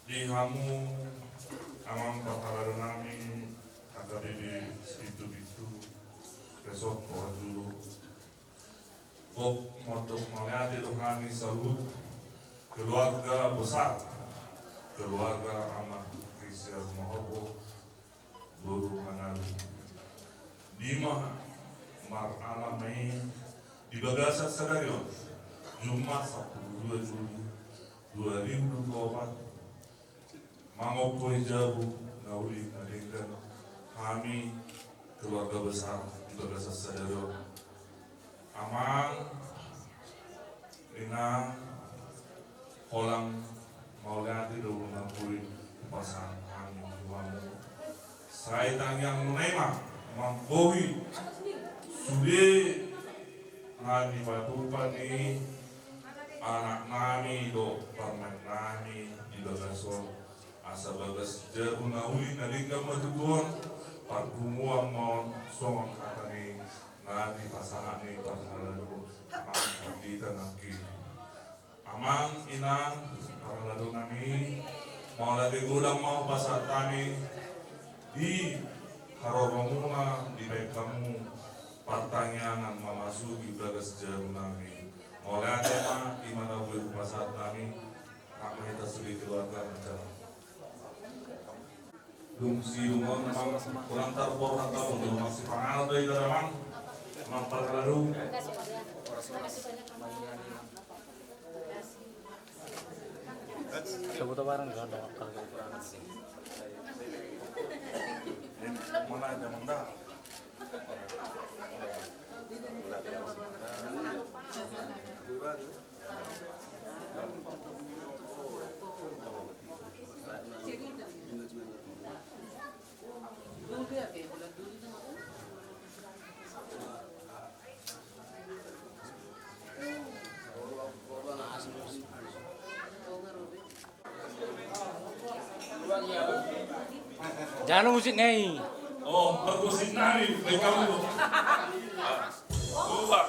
di hamu amang kapalaran namin kakabili itu besok dulu kok untuk melihat kami salut keluarga besar keluarga amat Krisya Mahobo Guru Manalu Dima Mar Alamai di Bagasa Sadarion Jumat 12 Juli 2024 Mangopoi Jabu Nauli Nadingkan kami keluarga besar di Bagasa Sadarion Amang Inang Kolang Maulati do Nampuri pasang kami Wamu Saya tangyang Nema Mangkohi Sude Nani Patupan ni anak nami do paman nami di Bagason asa bagas jaru nauli nalingga madugon pagumuang mon song katani nani pasangan ni pasangan ang kita naki amang inang paralado nami mau lagi gulang mau pasat kami di haroromuna di baik kamu pertanyaan memasuki bagas jaru nami oleh ada di mana berupa saat kami kami kita sudah keluarga macam si rumah memang kurang terpor atau untuk masih pangal dari dalam mampu lalu sebut barang gak ada mana ada menda jangan musik nih. oh bermusik nari mereka dulu lupa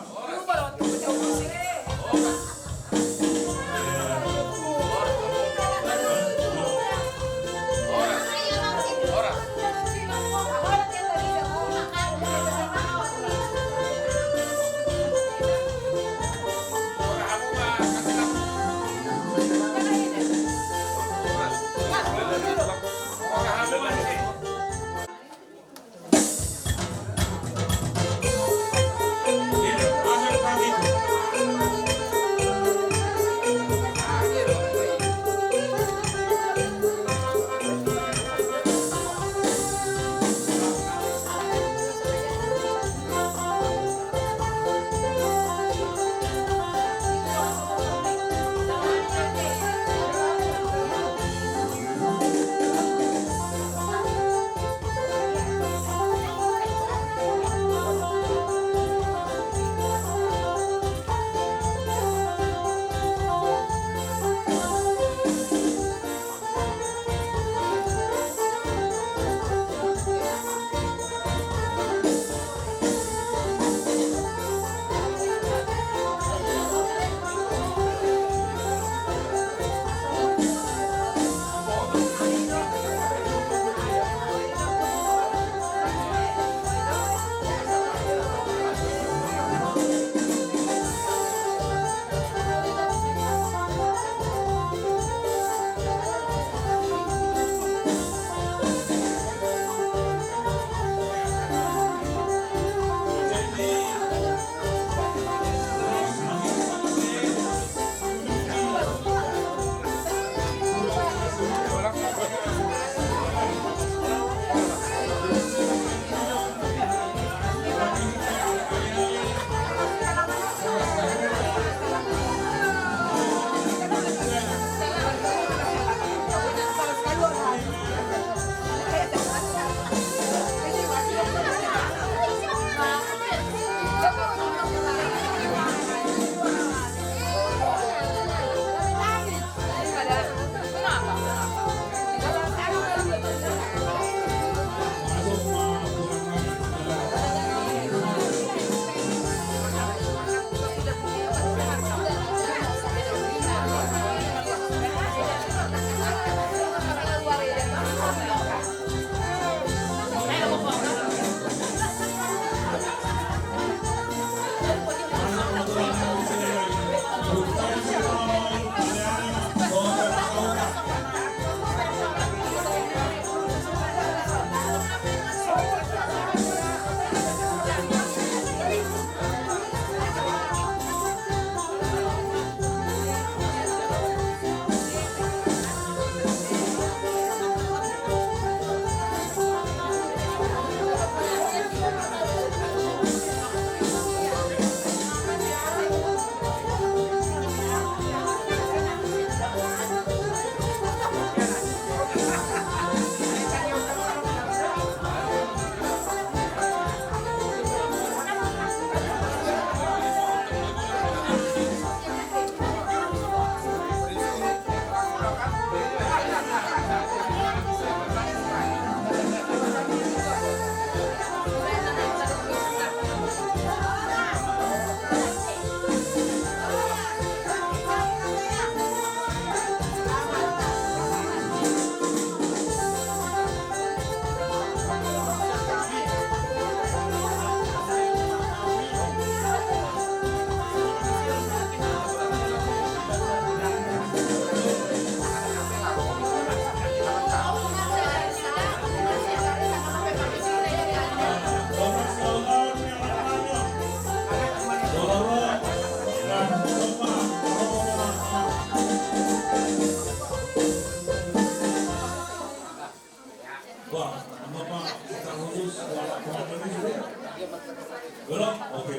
Belum? Oke.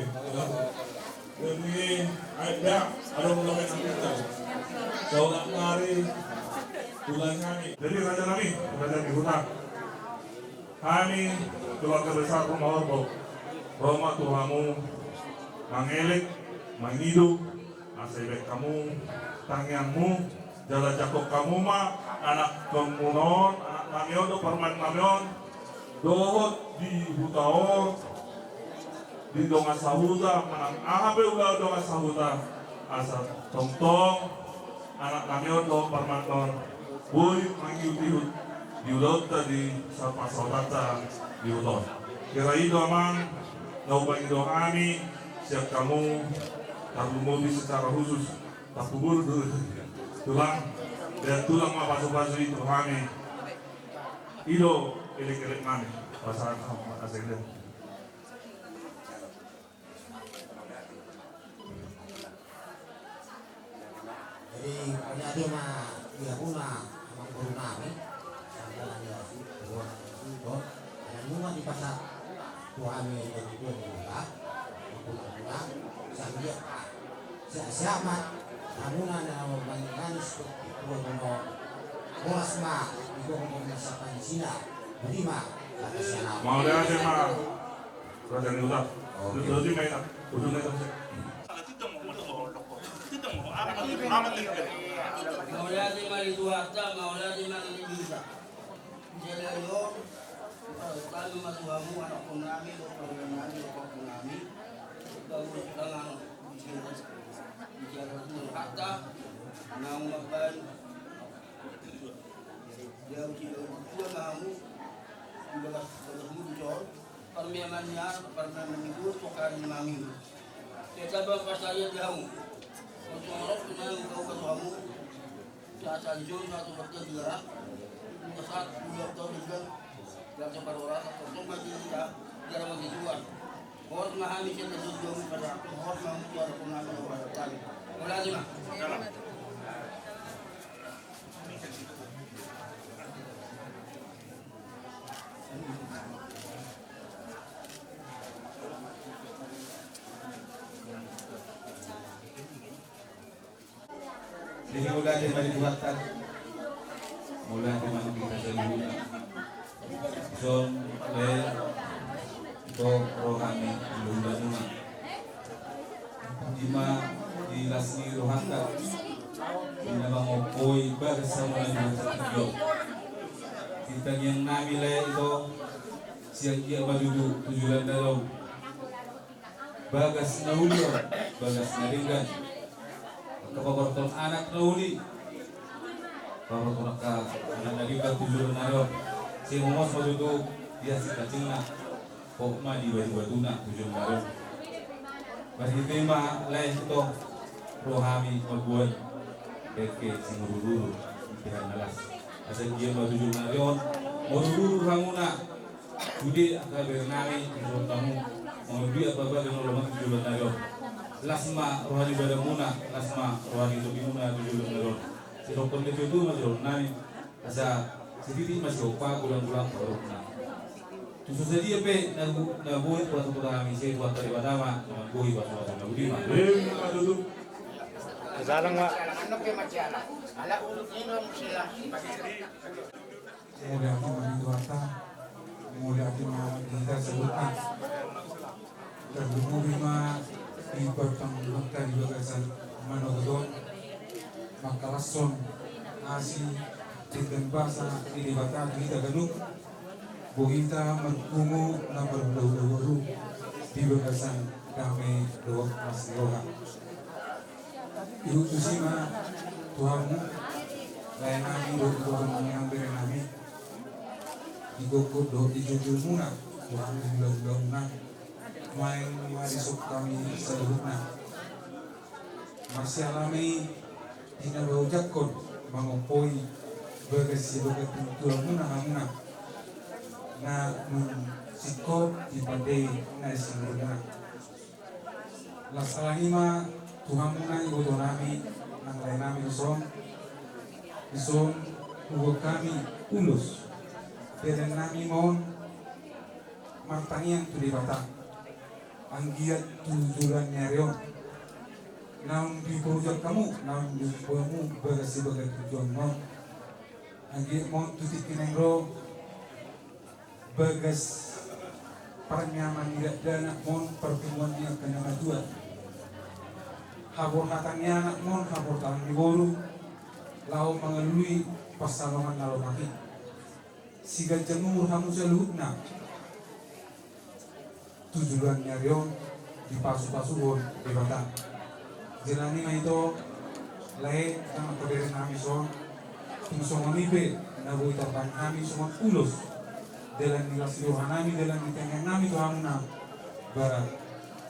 Ini ada mulai kita. Saulah mari bulan kami. Jadi raja di hutan. Kami keluarga besar rumah Orbo. Roma Tuhamu, mangelik, mangidu, asebek kamu, tangianmu, jala jakok kamu mah, anak kemunon, anak namion, perman namion, dohot di hutaor, di donga sahuta, menang ahabe ulah donga sahuta, asal tong anak namion do perman non, boy mangiu di udot tadi sapa saudata di udot. Kira itu amang naupang itu kami siap kamu tabu secara khusus takubur tulang dan tulang mapasu-pasu itu kami ido ilik-ilik kami pasangan sama asingnya. Jadi ada mah dia puna amang guru kami sampai dia itu dan semua di pasar kami dari dia buka pulang sambil siapa namunan yang membandingkan dua nomor bolas mah itu memasakkan Cina jadi mah kata siapa Mau dia aja mah raja niulah jadi main ujungnya terus Maulah di mari tuharta, maulah di mari bisa. Jadi yo, kami masuhamu anak punami, bapak punami, bagus dengan bicara tuharta, nang makan. Dia ujian dua kamu, bagas muncul, permianannya, permianan itu suka dimami. Kita bapak saya jauh. Untuk orang kenal kau kamu, saat jauh satu waktu dia, saat dua tahun juga, dalam separuh orang atau masih tidak jarang masih jual. Orang memahami kita jauh pada orang mau jual pengaruh pada kami. Mulai lima. Jadi mulai dari buatan, mulai dari kita sendiri. Son le to rohani lundana. Lima di lasni rohaka. Dinabang opoi bersama dengan satu. Kita yang namile itu siang dia majudu tujuan dalam. Bagas naulio, bagas naringgan. Kepaborton anak nauli paborton ka anak lagi ka tujuan naron si momos madudu dia si kacingna pokma di batu-batuna tujuan naron bagi tema lain itu rohami mabuan peke si mururu pihan alas asal dia tujuan naron mururu hamuna budi akal bernami tujuan kamu mau dia apa-apa dengan rohami tujuan naron lasma rohani badamuna lasma rohani tubimuna tujuan naron si dokter itu masih nani asa sedikit masih opa bulan-bulan corona tujuh saja pe nabuat kuasa kami saya buat dari badama nabuhi bahasa nabudima Salang mak. Mulai hati menghidupan, mulai hati kita sebutkan terhubung lima importante juga kasal manodon makalason asli dengan bahasa di Batak kita Tagalog Bohita merkungu na berbau-bau di bagasan kami doa masroha. Ibu Kusima Tuhanmu lain kami doa yang beri kami digokot doa dijujur muna Tuhan diulang-ulang na main marisuk kami seluruhnya masih alami tidak berujakon mengopoi bagasi bagasi Tuhan muna na sikot di pandai na singurna lasalahima Tuhan muna ibu nami nang lain nami ison ugo kami ulus dan nami mohon martangian tu di Batak anggiat tujuan nyarion naon di projek kamu naon di kamu bagasi bagasi tujuan mohon anggiat mohon tutik kinengro bagas pernyaman tidak dana mohon pertemuan yang kena majuan habor hatangnya anak mohon habor tangan di boru lau mengelui pasalongan lalu maki siga jemur hamu seluhna tujuan nyarion di pasu-pasuhon di Batak jelani ma itu lain sama keberi nami son tung nipe nabu itapan kami semua ulus dalam nilas rohani dalam ditengah nami Tuhanna barat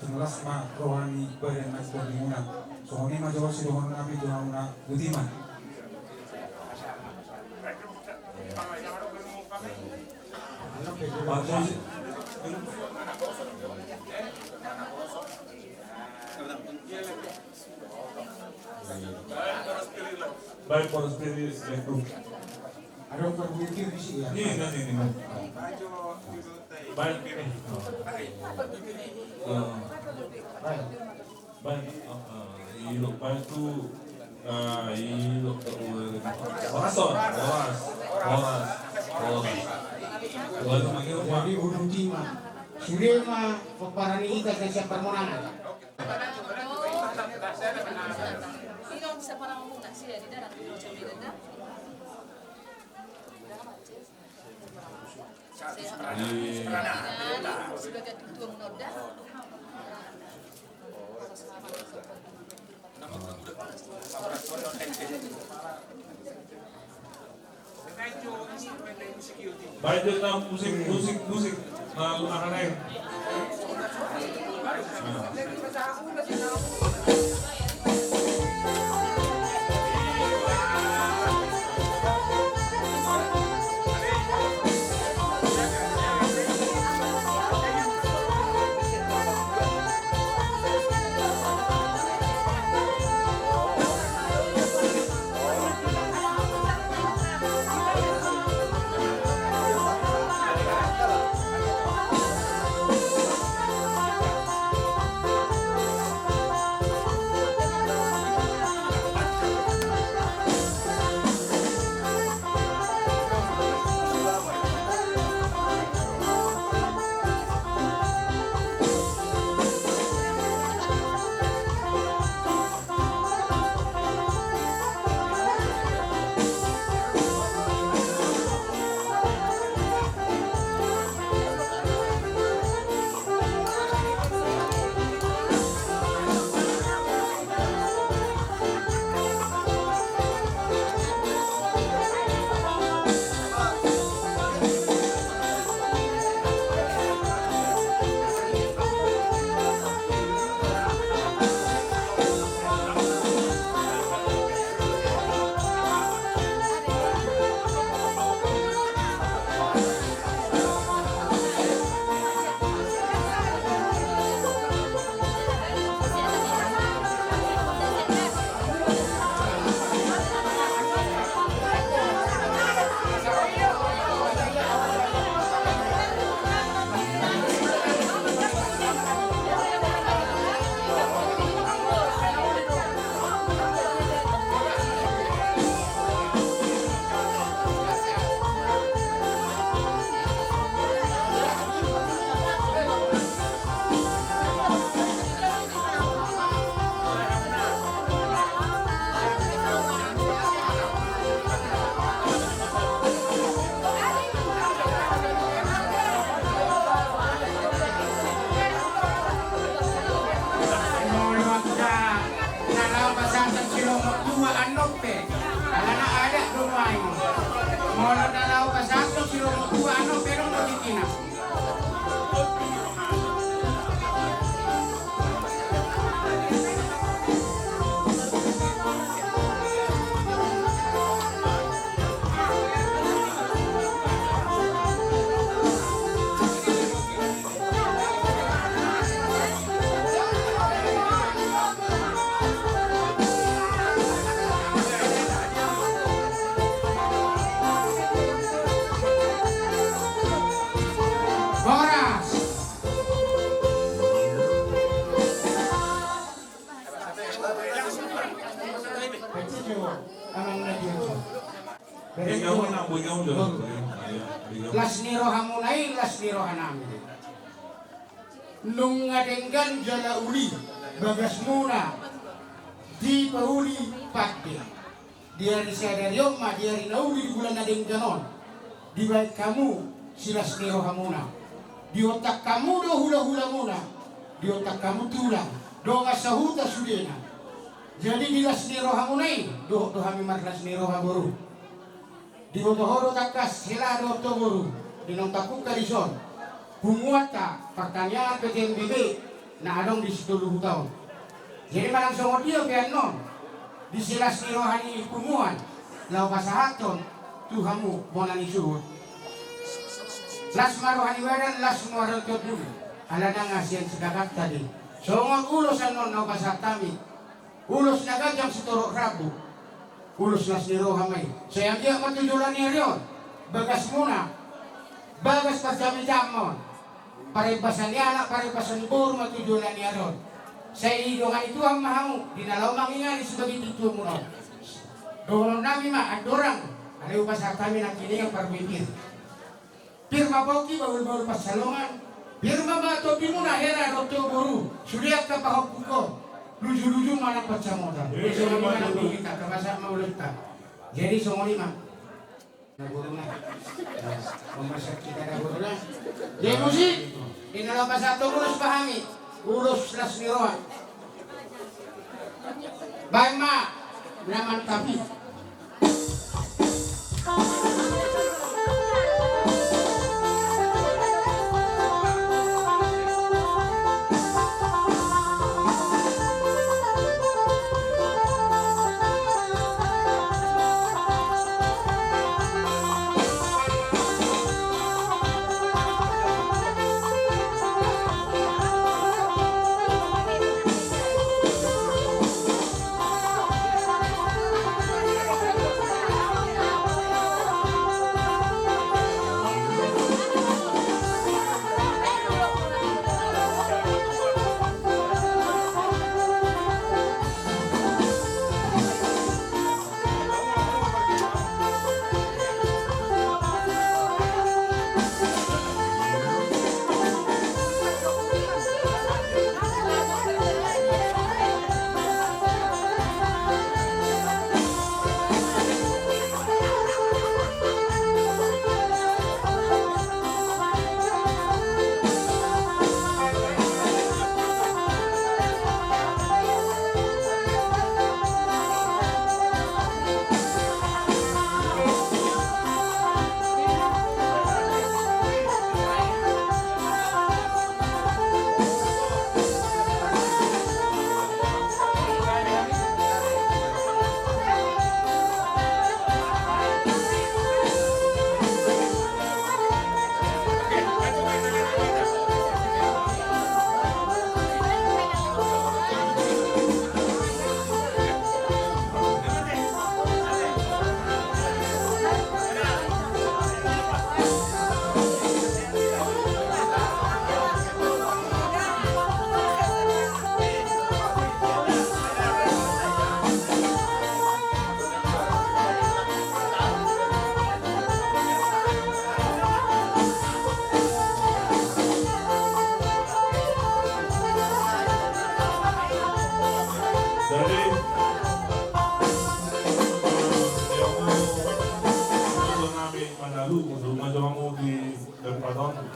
tunglas ma rohani badan nas pemimuna sohoni ma jawab si rohani nami Tuhanna butiman Baik poros pilih lekrum. Ada berpikir di sini ya. Ini. Baik. Baik. Ilok baik tu. Ilok tu. Orason. Oras. Jadi hudung tima. Sudah mah peparani kita kasih permohonan. Sino bisa parang muna siya di darat ko sa Miranda? Sebagai tuang noda. Baik na musik na akan lain. Ono na lao pasado siro mo ano pero no titina. Boras. Ikaw na, ikaw doon. Las niro hamunay, las niro hanami. Nung ngadenggan jala uli, bagas muna, di pauli pati. Dia di sederyo ma, dia di nauli di bulan nadengganon. Di baik kamu, silas niro hamuna. Di otak kamu do hula-hula muna. Di otak kamu tulang, do ngasahuta sudena. Jadi di las niro hamunay, do hami marlas niro haburu. Di botohoro takas helado toguru di nontaku kalison bumuata pertanyaan PTMBB na adong di 10 tahun. Jadi malang songodio pian non di silas nirohani kumuan lau pasahaton tuhamu bonani suhut las marohani wadan las muaran todulu ala nangas yang sedakat tadi songon ulos anon lau pasatami ulos nagajang setorok rabu ulus las niro hamay. Sayang dia matujulan niya riyon. Bagas muna. Bagas pagdami-damon. Paribasan niya na, paribasan bur matujulan niya riyon. Sa idongan itu ang mahamu. Dinalaw mangingali sebagai tutu mo ron. Doon namin adorang. Alayo pa sa kami ng kiningang parbibir. Pirma bauki bawal-bawal pasalongan. Pirma ba topi muna hera doktor guru. Suliak ka pahapuko. Luju-luju mana baca modal. Luju mana kita kebasa maulid tak. Jadi semua lima. Naguruna. Pemasak kita naguruna. Jadi musik. Di dalam bahasa itu urus pahami. Urus las niroan. Baik ma. Naman tapi.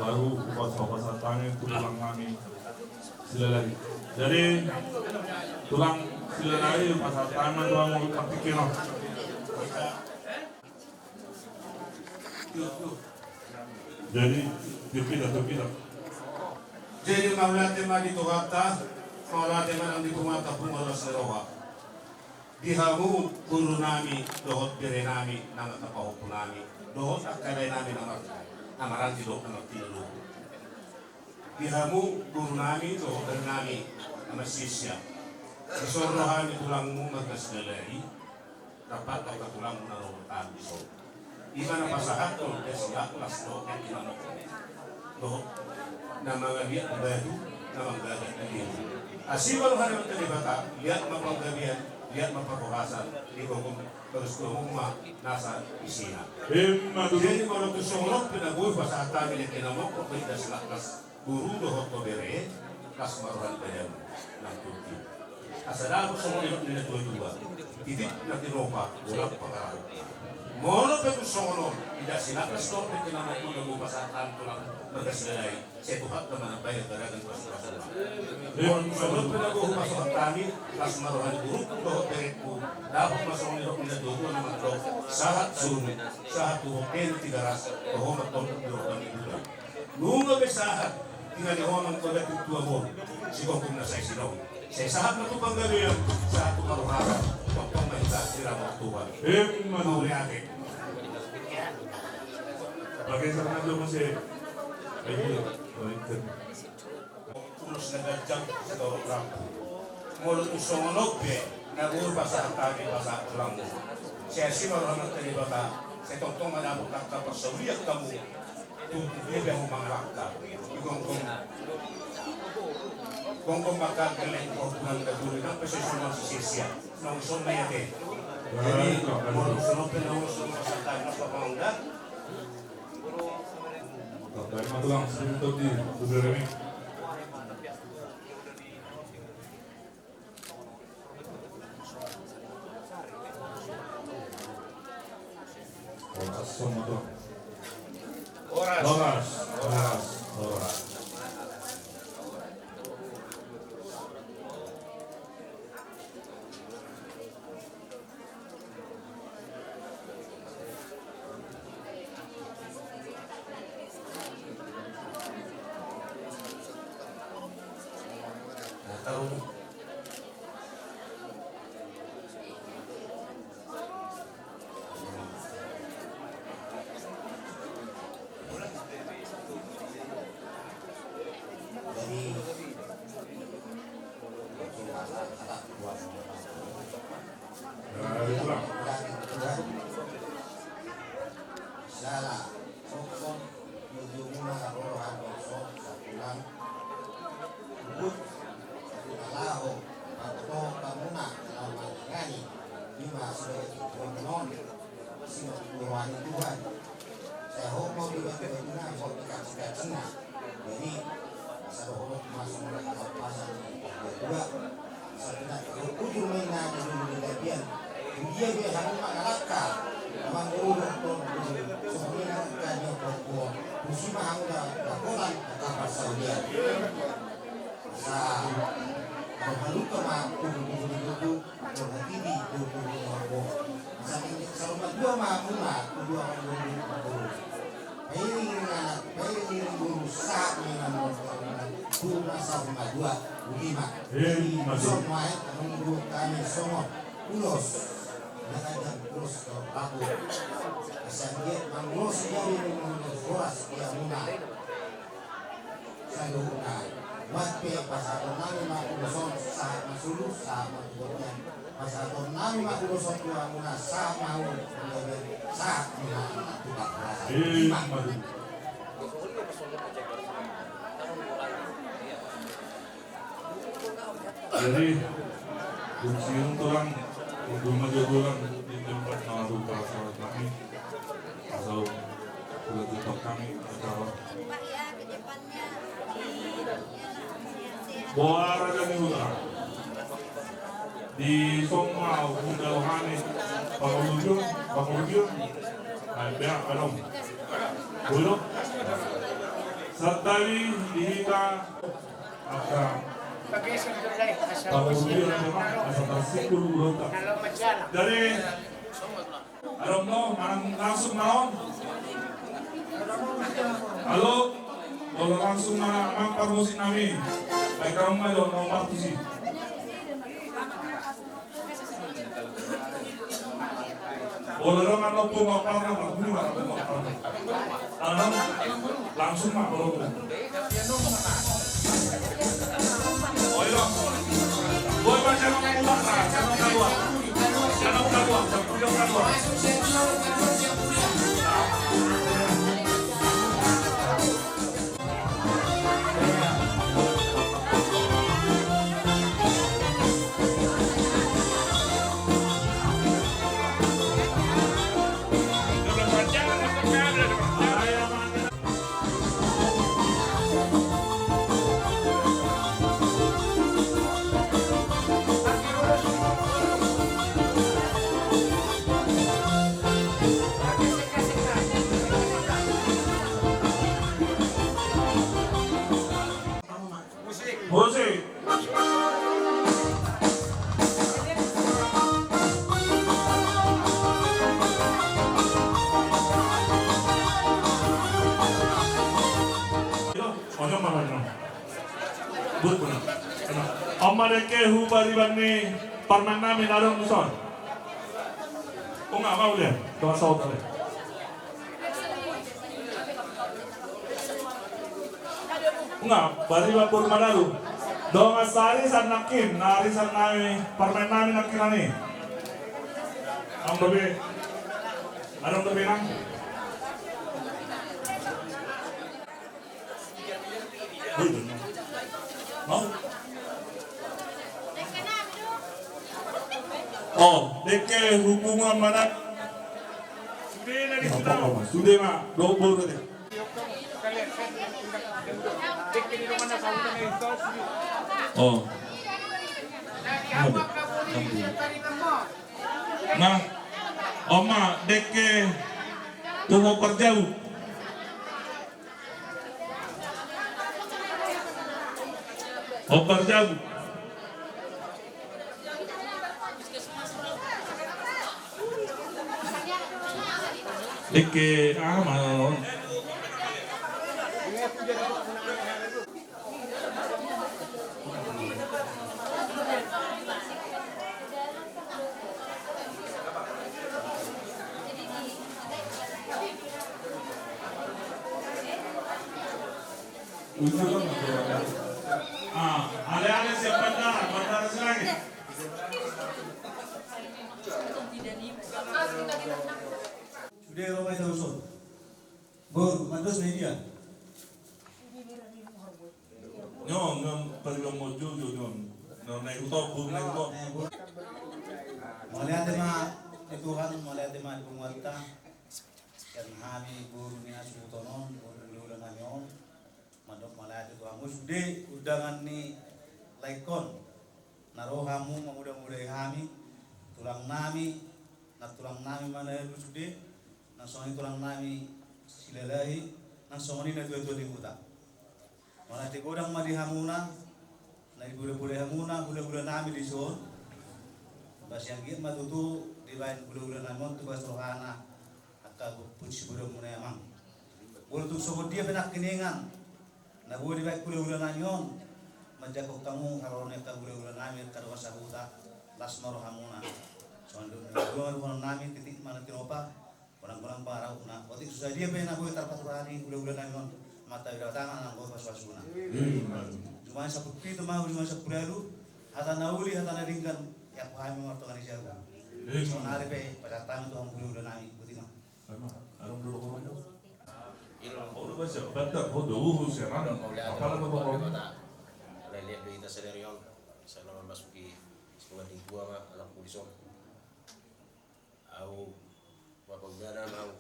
baru upas-upasan tangan tulang kami sila lagi. Jadi tulang sila lagi pasal tangan doang mau pikir. Jadi kita. Jadi maulah tema di Tuhan, maulah tema yang di Tuhan pengolah seroha. Dihamu guru nami, dohot bere nami, nama tapahupu nami, dohot akadai nami nama amaranti dohot nama tilu. Dihamu guru nami, dohot bere nami, nama sisya. Isorohani tulangmu magkasgalari, dapat ang katulangmu na rohotan iso. Iba na pasahat ko, desya, lasno, at inamok. Dohot na mga liat na badu, na manggagat na liat. Asiba lo hanap talibata, liat mapanggabihan, liat mapakuhasan, di ko kung bagusturong nasa isina. Jadi kalau kesorok pinagoy pa sa atami ni kinamok ko pwede sila kas guru dohot ko bere, kas maruhan kaya ng Turki. Asala ko sa mga ilok nila dua, titik na tinopa, walang pangarap. Mono pa ito sono, tidak sila kas torpe kinamok ko nagubah sa atami ko lang magkasilay, sa tuhat naman ang bayad daragan pasok-pasok. Mono pinagoy sa atami, kas maruhan guru dohot bere ko, dapat masong ilok nila dugo na magdok, sahat sunod, sahat tuhok kaya tigaras, kahong magtongkot dohot ang ibulan. Nunga besahat, tingalihon ang kogat yung tuwa mo, sigong kung nasa isinaw. Sa isahat na itong panggabihan, sa itong maruharan, pagpang mahita, sila mga tuwa. Mauli ate. Bagaimana sana naman si Ayun. Tulus na gadyang sa dorok lang. Mulot yung sungonog, nagurba sa atake pa sa tulang mo. Siya si maruharan ng talibata, sa itong manabot lang kapag sa uliyak ka mo, tutubibe mo mga lakta. Kung makagaling ko ng katuloy ng posisyon ng sisya ng sumayate. Jadi, kung sunod na usun sa tayo na papangga, Dari matulang sebentar di Tuberemi. Oras sama tuh. Oras. tarong Dari pulang. Sala, sokson, menuju muna rohan besok sapulang. Bukut, laho, atau kamuna lama ngani, lima sebagai tuan non, sima tuan Tuhan. Saya homo tiba-tiba guna, homo dikasih jadi saya homo masuk ke pasar kedua. Sebenarnya ujung mainan di bagian dia biasa mengalahkan memang urut sebenarnya kan yang pokok musimah udah laporan apa saja sa berhalu ke mampu itu berhati di tubuh saking selama dua mampu lah dua mampu ini guru saat dengan guru sama dua lima semua menunggu kami semua ulos nakajang ulos aku asal dia manglos dia menunggu boras dia muna saya lupa Watpe pasal nami makuloson saat masulus saat makulosan pasal nami makuloson dua muna saat mau saat muna tidak berasa Jadi kunci tulang rumah tulang di tempat naruh para kami atau sudah tetap kami atau Boara dan Hula di Somau Undauhani Pangulujun ada belum belum Satali dihita akan Pangulujun memang asal sikul urota dari alam no manang langsung naon Halo, boleh langsung mampar musik kami. Baik kamu malu nomor tujuh. Boleh dong kan lopo mampar nomor tujuh langsung mak boleh. Oh iya, boy macam orang muda lah, jangan keluar, jangan keluar. Musik. Amma deke hubari banni parmanna mi darong muson. Enggak mau dia, tuh saudara. Enggak, bari bapur madalu. Dong asari san nakin, nari san nami, parmen nami nakinani. Ang dobe, anong dobe nang? Mau? Oh, deke hubungan mana? Sudah mah, double tadi. Oh. Nah, oma deke tunggu perjauh. Oh perjauh. Deke mau. Ada siapa dah? Bandara selagi. Sudah ramai tahu Bor, mandos media. Nyon perlu mau jujur nyon. Naik utop, naik utop. Melihat tema Tuhan, melihat tema di pemerintah. Dan kami guru ni asutonon, guru nganyon. Mandok melihat itu kamu sudah undangan ni laikon. Naruh kamu memudah-mudahi kami. Tulang nami, tulang nami mana itu sudah. Nasoni tulang nami silalahi. Nasoni na dua-dua di muda. Malah di godang madi hamuna. Na ibu-ibu hamuna, gula-gula nami di son. Bas yang git matutu di lain gula-gula namon tu bas rohana. Puji budak mulai amang. Bulu tu sobat dia benak keningan. Na bulu di baik gula-gula nanyon. Menjaga kamu kalau neta gula-gula nami kadang sahuta las maro hamuna. Soalnya gula-gula nami titik mana tinopa. Orang-orang parau na. Waktu susah dia benak gue terpatu-patu gula-gula nanyon. Mata bila tangan nang gue pas-pasuna. Cuma seperti itu mau cuma sepuluh. Hata nauli hata naringkan. Ya pahami waktu kan dijaga. Soalnya pe pada tangan tu gula-gula nami. Anong dulu ko mo? Udah baca, betul. Udah siapa? Apa lagi bawa? Lihat berita serion, saya nama masuki semoga di gua mah anak polisi. Aku bapak gana mau.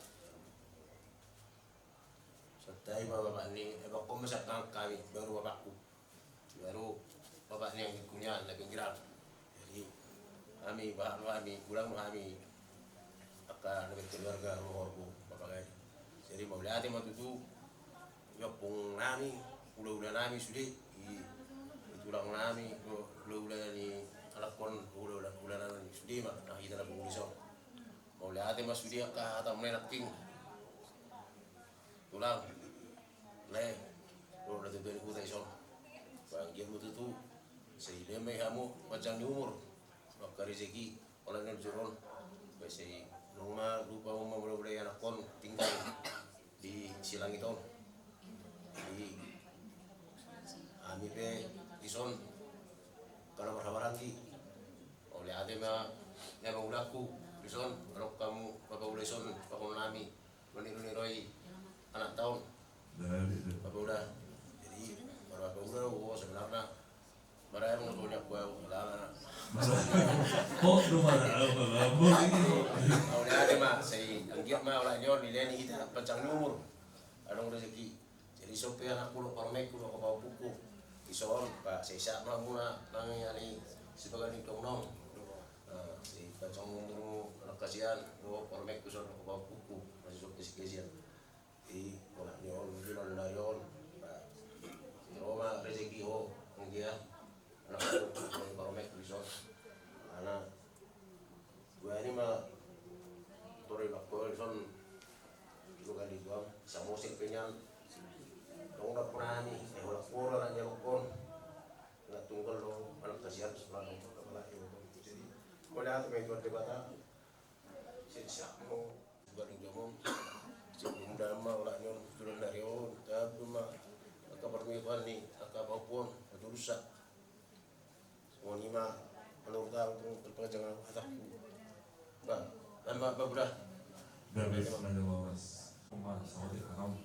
Setelah bapak ni, bapak masak kami baru bapakku, baru bapak ni yang punya lagi pinggiran. Jadi kami bahan kami pulang kami. Lebih keluarga rumahku bapak kali. Jadi mau lihat mah tu yapung nami, udah nami sudah, tulang nami, udah ni alakon udah nami sudah mah, nah kita nak polisi. Mau lihat mah sudah kah atau menak king. tulang le ro na tebe ku tai so bang dia mutu tu sei le me hamu macam ni umur maka rezeki orang yang juron sei rumah lupa rumah boleh anak kon tinggal di silang itu di ami pe ison kalau berhabaran ki oleh ada yang mengulaku ison kalau kamu bapak udah ison bapak nami meniru-niroi anak tahun bapak udah jadi bapak udah sebenarnya barang yang punya kue ulang Kok rumah oleh ada mah saya anggap mah oleh nyon nilai ni kita panjang umur ada rezeki jadi sopir anak kulo parmek kulo bawa buku ison pak saya mah muna nang yani sebagai ni nong si panjang umur anak kasihan bawa parmek kulo bawa buku masih sopir si kasihan jadi oleh nyon jualan dayon pak si Roma rezeki ho dia anak kulo parmek kulo karena gue ini mah tori bakal son juga di gua sama musim penyan dong udah pernah nih udah pura aja lokon nggak tunggal dong anak kasihan sebelah dong kepala itu jadi mulai tuh main buat debata siapa mau juga di jomong sebelum dama ulah nyon turun dari tapi mah kabar mewah nih kabar pun itu rusak semua ni mah kalau tahu berpengajangan hataku bang lama apa udah Dari mana wawas rumah sama di kamu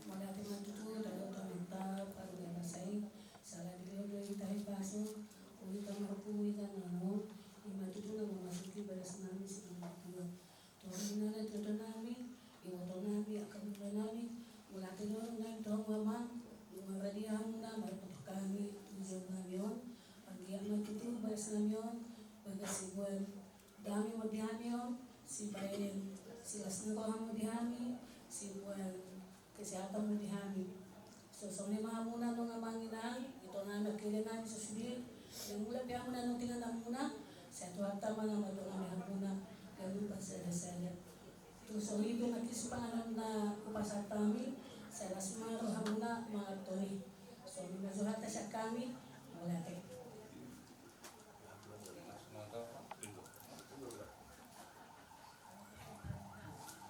Mula dengan itu dari otorita para ganasai salah dilihat dari tahi pasu uli kamar uli kan nano ima itu na memasuki beras nami sebelum dua tuhan nana tuhan nami iwoto nami akan nami mula tidur nami tuhan mama Mengabadi hamna maripot kami tujuan namion pagi amat itu beras namion bagasibuan dami mo dihamion si bayan silas na ko hamo dihami si buwan kesehatan mo dihami so ni mahamuna nung amanginang ito na nakili namin sa sudir yang mula piya muna nung tinanam muna sa tuwag tama na matong kami hamuna ganun pa sa dasaya ito so libo nakispanganan na upasat kami sa lasmaro hamuna mga tori so mazuhata siya kami wala kayo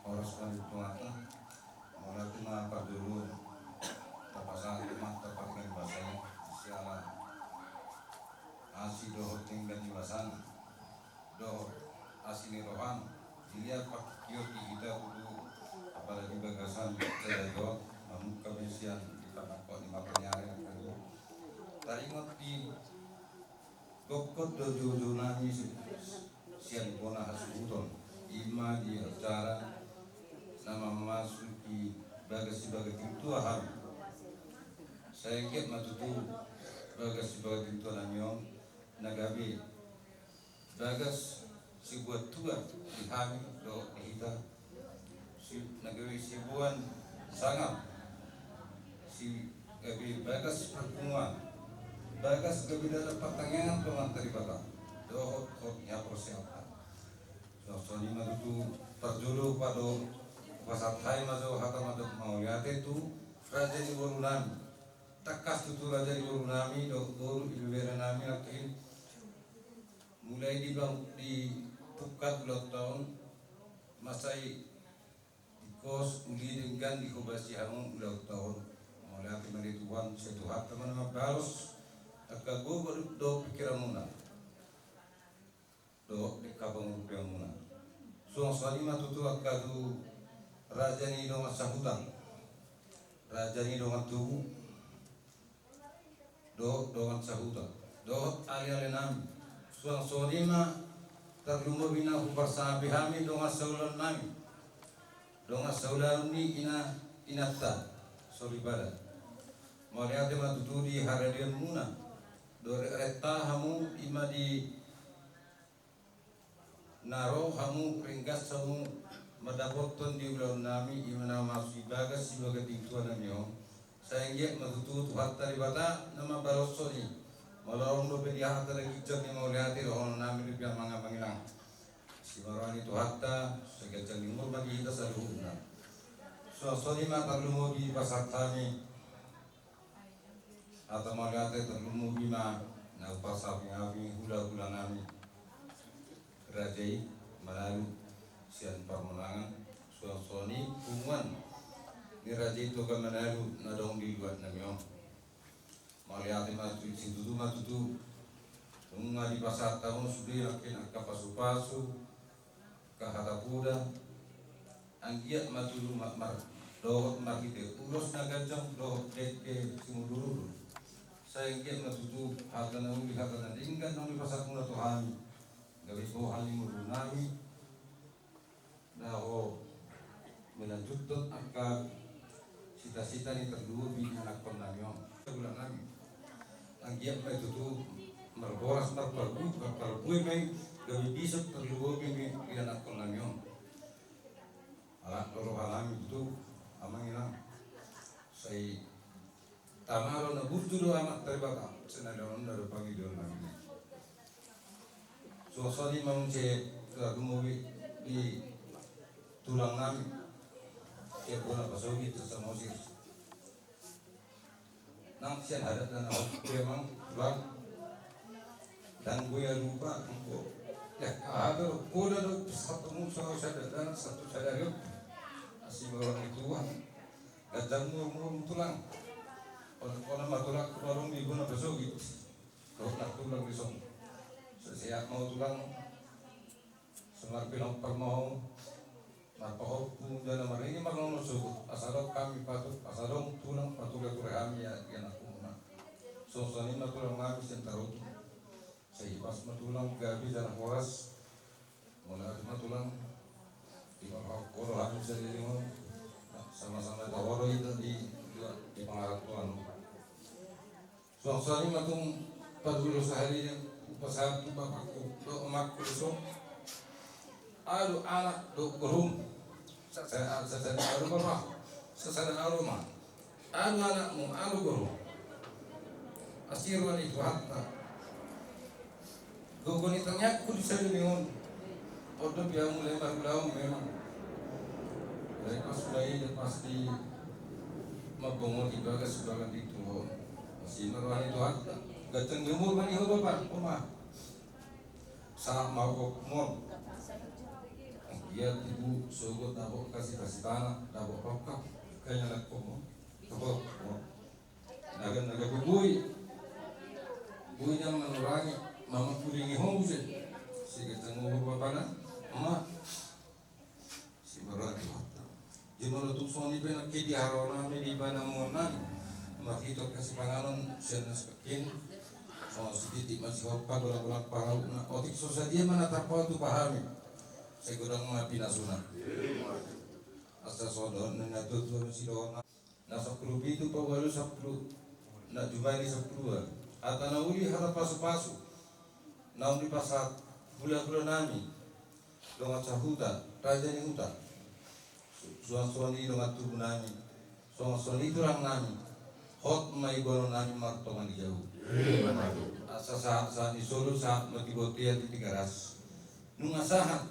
Oras kan tumata mulai tuna apa dulu tapasang rumah tapakkan bahasanya sialan asi doh tinggal di basana doh asini rohan dilihat pak kioti kita dulu apalagi bagasan saya doh namun kebensian di kanakot di mapernyari taringot di kokot dojo nani sian pona hasuton ima di acara nama memasuki bagas sebagai pintu aham saya ingat matutu bagas sebagai pintu nanyong nagabi bagas si buat tua dihami do dihita si nagabi si buan sangat si gabi bagas pertemuan bagas gabi dalam pertanyaan pemantari bata do hotnya persiapan so lima itu terjuluh pada pasat hai mazo haka mado mau yate tu raja di guru nami takas tu raja di guru nami do guru ilbera nami akin mulai di pukat ulang tahun masai di kos uli dengan di kobasi hamu ulang tahun mulai akin dari Tuhan setuhat teman-teman baros takago baru do pikiran muna do di kabang rupiah muna suang salima tutu akadu raja ni dong sambutan raja ni dong tubuh dong sahutan do ali nami suang solima terlumba bina kuparsa bihami dong saulan nami dong saulan ni inata solibada maliate matuturi haradian muna do reta hamu ima di naro hamu ringgas hamu madapoton di ulang nami imana masuk bagas sebagai tintuan namio saya ingat matutu tuhat dari bata nama balosoni malarong do bedi hatta lagi jod ni mau lihat rohon nami di biang manga pangilang Simarani tu hatta segala limur bagi kita seluruhnya. Suasana mata lumu di pasar kami atau magate terlumu bima na pasar kami hula nami kerajai melalui sian permenangan suasana punguan ni rajai itu kan melalui nadong di luar namiong malihat matu situ tunga di pasar tahun sudah akin kapasu-pasu kahata kuda anggiat matulu mar dohot makite ulos na gajang dohot deke simuluru saya anggiat matutu harga na uli harga na dinggan na uli pasar kuna tuhani gabi po hali murunami na ho melanjutkan angka cita-cita ni terlubi anak penamyong bulan nami anggiat matutu marboras marparbui may gabi bisok terlubi may anak penamyong alat loro halami itu amang inang saya tamaro na burju do amat terbaka senadon dari pangidon nami suasana mangce gumuwi di tulang nami ya bona pasogi tersama sih nang sian ada dan memang tulang dan gue lupa kok ya ada kuda do satu musuh dan satu sadar si orang itu gajang murmur tulang orang matulang warung ibu na besogi kalau nak tulang besok sesiap mau tulang semar bilang permau napahop pun dalam hari ini malang nusuk asalok kami patut asalong tulang patulah kami ya aku na sosoni matulang kami sentarut saya pas matulang gabi dan horas mulai matulang di bawah koro kami sendiri sama-sama tawaro itu di pengarang Tuhan. Suasana matung padulu sehari yang pasal tu bapakku do emakku so alu anak do gerum saya alu bapak sesana alu mah alu anakmu alu gerum asirwan itu hatta gogoni tanya ku disari bingung odo biar mulai baru memang dari pas mulai dan pasti mabongo di bagas sebagian itu masih meruani Tuhan gaceng gemur mani ho bapak omah sa mau mon dia ibu sogot nabok kasih tanah nabok rokok kayaknya nak komo tebok naga bui buinya menurangi mama kuringi hose si gaceng gemur bapak na omah si meruani Tuhan jumlah tu soni pun kedi harona ni di mana mona makito kasih pangalan siapa sekian so sedikit masih hopa golak pahau na otik susah dia mana tapau tu pahami saya kurang mati nasuna asal sodon na tu masih doa na sepuluh itu pawalu 10 na jumlah ini 10 atau na uli harap pasu na uli pasar bulan nami dengan cahuta raja ni huta suan itu ngatur nami suan itu orang nami hot mai gono nami martongan jauh asa saat isolo saat mati botian di 300 nunga sahat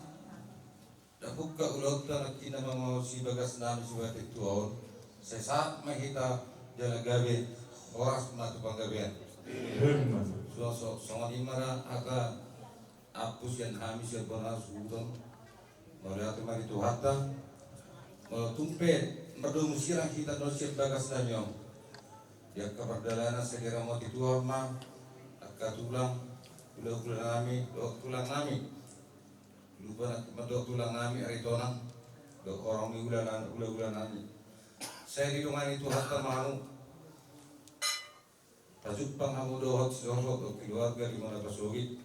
dapuk ka ulot na kina mau si bagas nami si batik tuon saya saat mahita jala gabe horas matu panggabean suan imara aka apus yang hamis yang pernah suudon melihat mari tuhata tumpe merdung sirang kita dosia bagas danyong dia kapardalana segera mau dituang ma akka tulang nami lupa nak tulang nami aritonang do orang ni ulang nami saya di rumah itu hatta mau tajuk panghamu dohot sosok do keluarga di mana pasogi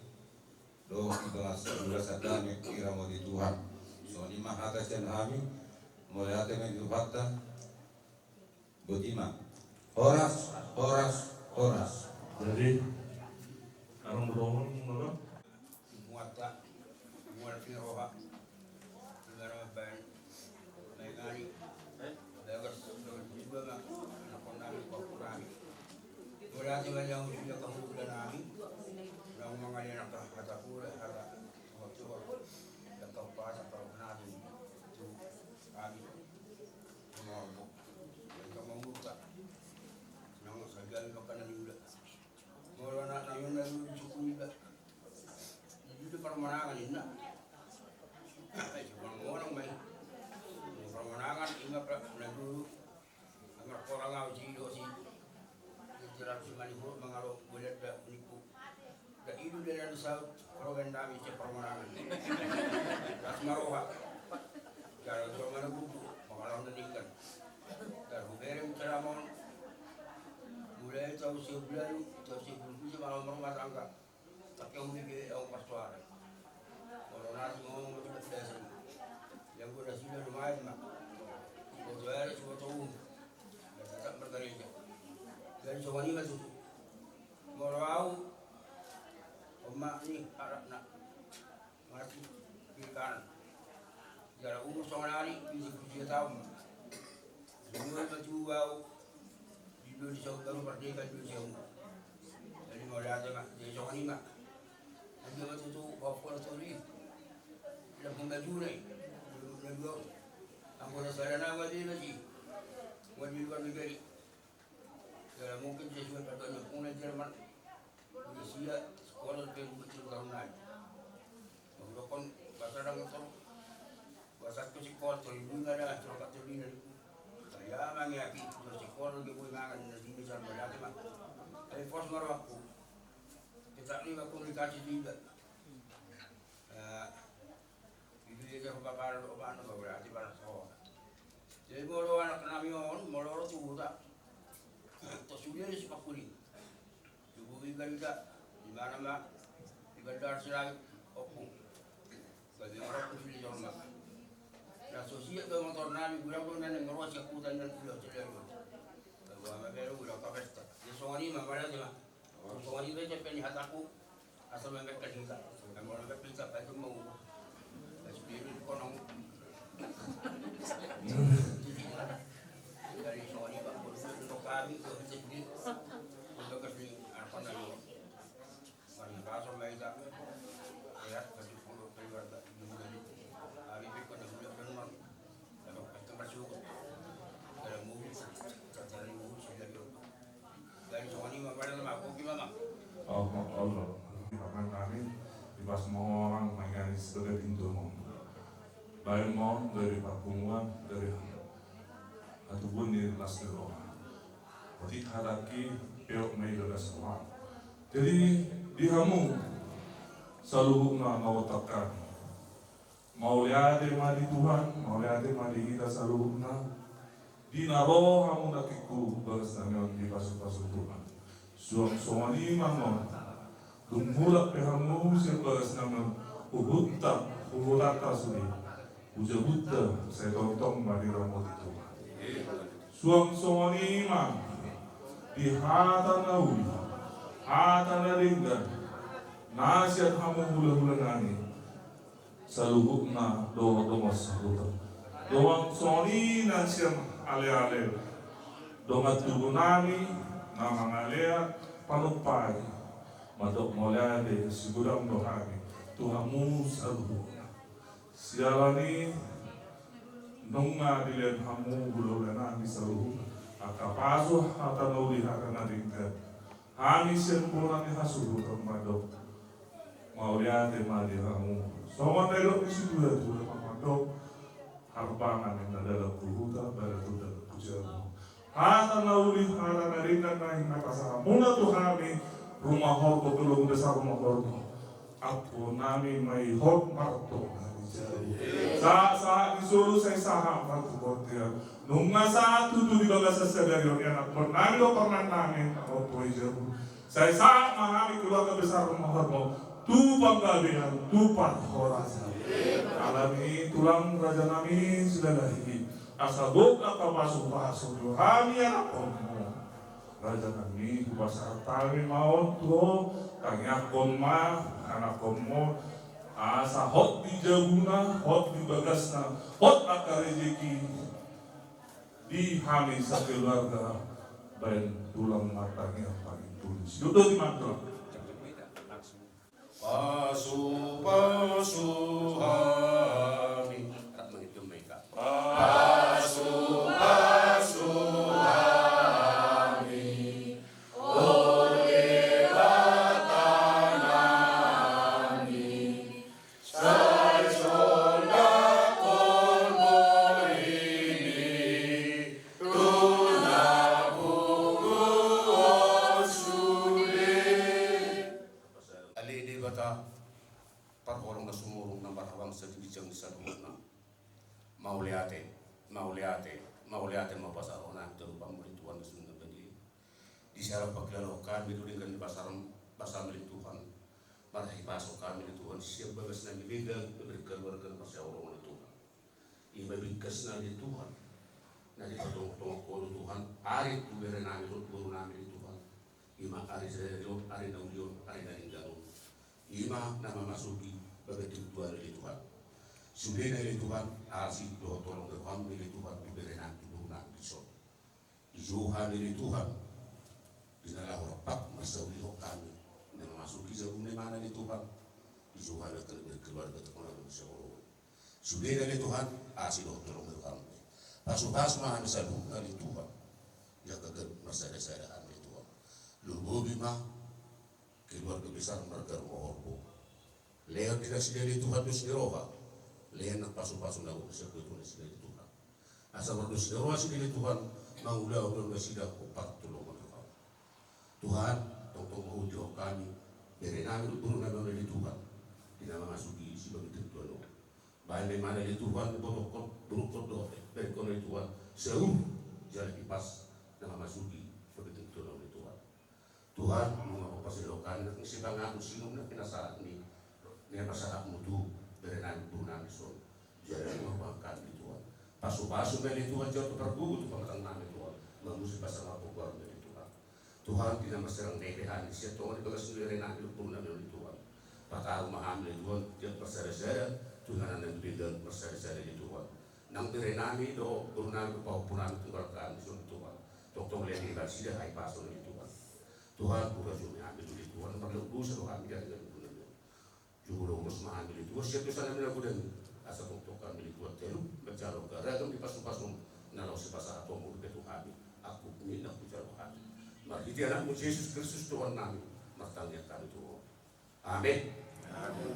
do kita sudah sadar kira mau dituang so ni mah atas dan kami mulai hati itu fakta butima horas jadi karang berdoa mana muatta mual fi roha negara ban negari dagar juga na konami kurami berarti yang sudah kamu dan nami yang mengalir nak kata pula ada waktu namun mulai tahun 9 tahun 10 malam rumah tangga tak yang mungkin orang pastoran kalau nasi ngomong macam dasar yang gue dah sudah lumayan mak itu ada semua tahu dan tetap bergereja dan semua ini masuk mau emak ni anak nak masih di kanan jalan umur sama hari bisa tahun semua baju bau di Indonesia baru merdeka Indonesia jadi mau lihat mak jadi semua ni mak nanti waktu tu bawa tu ni dalam baju ni belum aku dah sarana wadi lagi wadi luar negeri kalau mungkin sesuai pada nyokong Jerman Malaysia sekolah lebih kecil tahun lain menggunakan bahasa orang itu bahasa itu sekolah terlindung ada cerita terlindung saya mengerti sekolah lebih banyak di Indonesia berarti mah tapi pos marwakku kita ni komunikasi juga itu dia bakal apa berarti pada sekolah jadi kalau anak namion mau tu tak tersudah di sepak kuning ibu ikan juga di mana mak di bandar Serang opung bagi orang pun sudah jauh mak dan sosial ke motor nami gurang pun nene ngeruas yakutan dan pulau celeng bahwa mereka udah kapesta di songani mak mana sih mak songani itu cepet lihat aku asal mereka kita kalau mereka kita itu mau sendiri konong dari songani pak untuk kami ke sendiri untuk kesini apa namanya pasal mereka ya bagi puluh keluarga menjadi hari berikut dan bulan Januari kalau kita bersyukur dalam mobil cari mobil sudah dari soalnya mana nama aku gimana Allah karena kami di semua orang mengenai sebagai pintu baik mau dari Papungan dari ataupun di Lasdero jadi hadaki peok meida semua jadi di kamu selalu mengawatakan mau lihat di Tuhan mau lihat di kita selalu di naro kamu dakiku balas namion di pasu-pasu Tuhan suam ini mamon dumulak pehamu siap balas namion ubutta suri uja buddha saya tonton mari ramot itu suam ini mam di hata nauli hata naringgan nasihat kamu hula-hula nani saluhuk na domos hutan doang soni nasihat ale-ale dongat tubuh nani nama ngalea panupai madok molade sigurang dohani tuhamu saluhuk sialani nunga dilihat kamu hula-hula nani saluhuk akapaso hata nauli hata naringgan Ani sempurna ni hasudu termadok mau lihat madi kamu sama telok di situ ya tuh termadok harbangan yang ada kuhuta pada tuh dalam pujamu hata nauli hata naringan naik nakasa muna tuh kami rumah horto belum besar rumah horto aku nami mai hot marto saat disuruh saya saham satu botian nunga satu tuh di bawah sesedari anak bernami lo pernah nami oh tuh jauh saya saat memahami keluarga besar rumah hormo tu panggabean tu parhorasa alami tulang raja nami sudah lahir asabuk apa pasu kami anak komo raja nami bahasa tali maut tuh kami akoma anak komo asa hot di jaguna, hot di bagasna, hot akar rezeki di hamis keluarga bayan tulang matanya yang paling tulis. Duduk di mantra. Pasu hami, pasu hami, parholong na sumurong ng barhabang sa dibisang sa lumot na mauliate mau lihatin mau pasar orang terlupa milik Tuhan kesulitan bagi di sana pakian kami itu dengan pasar milik Tuhan marahi pasok kami di Tuhan siap bagas nami legal berikan warga pasar orang Tuhan iba bingkas na di Tuhan na di patong-tong ko Tuhan ari tu bere nami guru nami di Tuhan ima ari sereo ari naulion ari nalingganon ima na mamasuki bagati Tuhan di Tuhan sudah dari Tuhan asik doa tolong Tuhan dari Tuhan bere nami guru nami so Tuhan dari Tuhan dinalah rapat masawi kami na mamasuki sa mana di Tuhan Tuhan akan berkeluarga terkenal bersama sudah dari Tuhan asik doa tolong Tuhan pas-pas mah bisa buka di Tuhan jaga masalah-masalah di Tuhan lubu bima keluarga besar mereka mohorbo leher tidak sendiri Tuhan dus diroha leher nak pasu-pasu nak bisa ketulis dari Tuhan asal berdus diroha sendiri Tuhan maulah bersidak opat tolong Tuhan Tuhan tolong menguji kami dari nami turun dari Tuhan tidak memasuki isi bagi Tuhan baik mana di Tuhan berukut doa dari kono Tuhan seluruh jalan kipas dengan masuki begitu Tuhan oleh Tuhan mengapa pasilokan nak si bangun sinum nak saat ini masalah mutu dari nami bulan so jalan mengapa di Tuhan pasu-pasu dari Tuhan jauh tergugut pengatang nami Tuhan memusi pasal apa keluar dari Tuhan tidak masalah nebehan siapa Tuhan itu sendiri nami bulan oleh Tuhan patah memahami Tuhan dia bersara-sara Tuhan yang beda bersara-sara di Tuhan nang dire nami do nami paupunan tunggalkan sun Tuhan tong lagi kasih dia hai paso di Tuhan Tuhan bukan cuma ambil di Tuhan perlu dosa do ambil dari Tuhan juga harus mengambil itu siapa sana bila kudan asal tong ambil Tuhan telu bercalo garagam di pasu-pasu nalau sepasa atau mulut itu kami aku minta bicara kami mari dia anak Yesus Kristus Tuhan nami martangnya kami Tuhan amin amin.